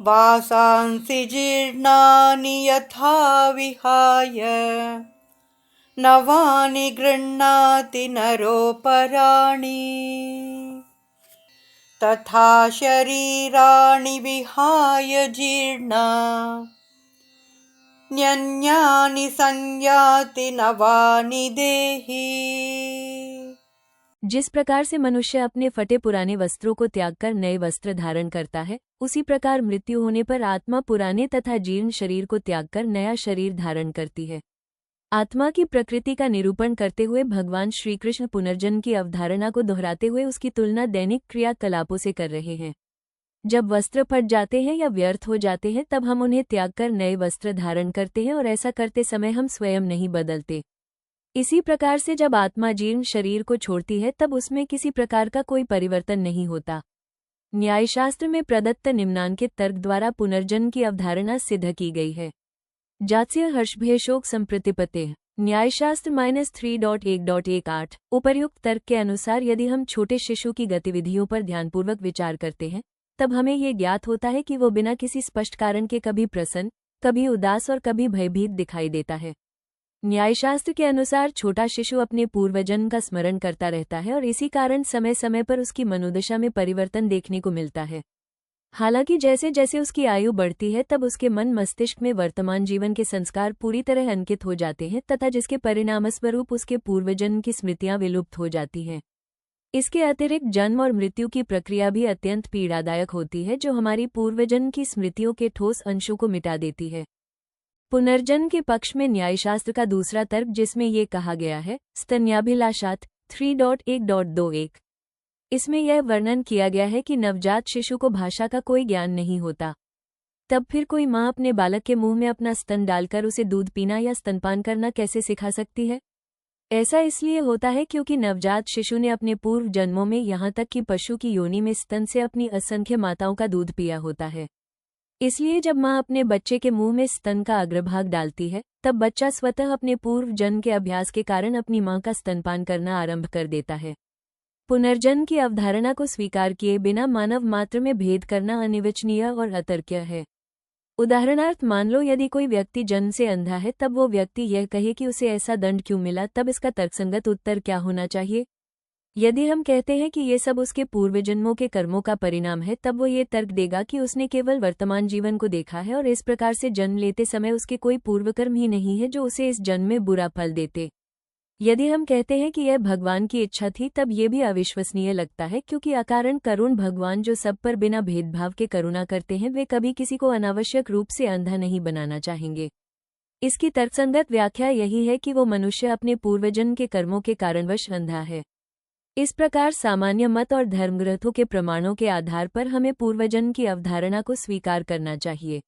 वासांसि जीर्णानि यथा विहाय नवानि गृह्णाति नरोपराणि तथा शरीराणि विहाय जीर्णा न्यन्यानि संयाति नवानि देहि। जिस प्रकार से मनुष्य अपने फटे पुराने वस्त्रों को त्याग कर नए वस्त्र धारण करता है, उसी प्रकार मृत्यु होने पर आत्मा पुराने तथा जीर्ण शरीर को त्याग कर नया शरीर धारण करती है। आत्मा की प्रकृति का निरूपण करते हुए भगवान श्री कृष्ण पुनर्जन्म की अवधारणा को दोहराते हुए उसकी तुलना दैनिक क्रियाकलापों से कर रहे हैं। जब वस्त्र फट जाते हैं या व्यर्थ हो जाते हैं तब हम उन्हें त्याग कर नए वस्त्र धारण करते हैं और ऐसा करते समय हम स्वयं नहीं बदलते। इसी प्रकार से जब आत्मा जीर्ण शरीर को छोड़ती है तब उसमें किसी प्रकार का कोई परिवर्तन नहीं होता। न्यायशास्त्र में प्रदत्त निम्नांकित तर्क द्वारा पुनर्जन्म की अवधारणा सिद्ध की गई है। जात्स्य हर्षभेशोक संप्रतिपत्ते न्यायशास्त्र -3.1.18 उपर्युक्त तर्क के अनुसार यदि हम छोटे शिशु की गतिविधियों पर ध्यानपूर्वक विचार करते हैं तब हमें ये ज्ञात होता है कि वो बिना किसी स्पष्ट कारण के कभी प्रसन्न, कभी उदास और कभी भयभीत दिखाई देता है। न्यायशास्त्र के अनुसार छोटा शिशु अपने पूर्वजन्म का स्मरण करता रहता है और इसी कारण समय समय पर उसकी मनोदशा में परिवर्तन देखने को मिलता है। हालांकि जैसे जैसे उसकी आयु बढ़ती है तब उसके मन मस्तिष्क में वर्तमान जीवन के संस्कार पूरी तरह अंकित हो जाते हैं तथा जिसके परिणामस्वरूप उसके पूर्वजन्म की स्मृतियां विलुप्त हो जाती हैं। इसके अतिरिक्त जन्म और मृत्यु की प्रक्रिया भी अत्यंत पीड़ादायक होती है, जो हमारी पूर्वजन्म की स्मृतियों के ठोस अंशों को मिटा देती है। पुनर्जन्म के पक्ष में न्यायशास्त्र का दूसरा तर्क जिसमें ये कहा गया है स्तन्याभिलाषात् 3.1.21, इसमें यह वर्णन किया गया है कि नवजात शिशु को भाषा का कोई ज्ञान नहीं होता। तब फिर कोई माँ अपने बालक के मुंह में अपना स्तन डालकर उसे दूध पीना या स्तनपान करना कैसे सिखा सकती है? ऐसा इसलिए होता है क्योंकि नवजात शिशु ने अपने पूर्व जन्मों में यहाँ तक कि पशु की योनि में स्तन से अपनी असंख्य माताओं का दूध पिया होता है। इसलिए जब माँ अपने बच्चे के मुंह में स्तन का अग्रभाग डालती है तब बच्चा स्वतः अपने पूर्व जन्म के अभ्यास के कारण अपनी माँ का स्तनपान करना आरंभ कर देता है। पुनर्जन्म की अवधारणा को स्वीकार किए बिना मानव मात्र में भेद करना अनिवचनीय और अतर्क्य है। उदाहरणार्थ मान लो यदि कोई व्यक्ति जन्म से अंधा है तब वो व्यक्ति यह कहे कि उसे ऐसा दंड क्यों मिला, तब इसका तर्कसंगत उत्तर क्या होना चाहिए? यदि हम कहते हैं कि ये सब उसके पूर्वजन्मों के कर्मों का परिणाम है तब वो ये तर्क देगा कि उसने केवल वर्तमान जीवन को देखा है और इस प्रकार से जन्म लेते समय उसके कोई पूर्वकर्म ही नहीं है जो उसे इस जन्म में बुरा फल देते। यदि हम कहते हैं कि यह भगवान की इच्छा थी तब ये भी अविश्वसनीय लगता है, क्योंकि अकारण करुण भगवान जो सब पर बिना भेदभाव के करुणा करते हैं वे कभी किसी को अनावश्यक रूप से अंधा नहीं बनाना चाहेंगे। इसकी तर्कसंगत व्याख्या यही है कि वो मनुष्य अपने पूर्वजन्म के कर्मों के कारणवश अंधा है। इस प्रकार सामान्य मत और धर्मग्रंथों के प्रमाणों के आधार पर हमें पूर्वजन्म की अवधारणा को स्वीकार करना चाहिए।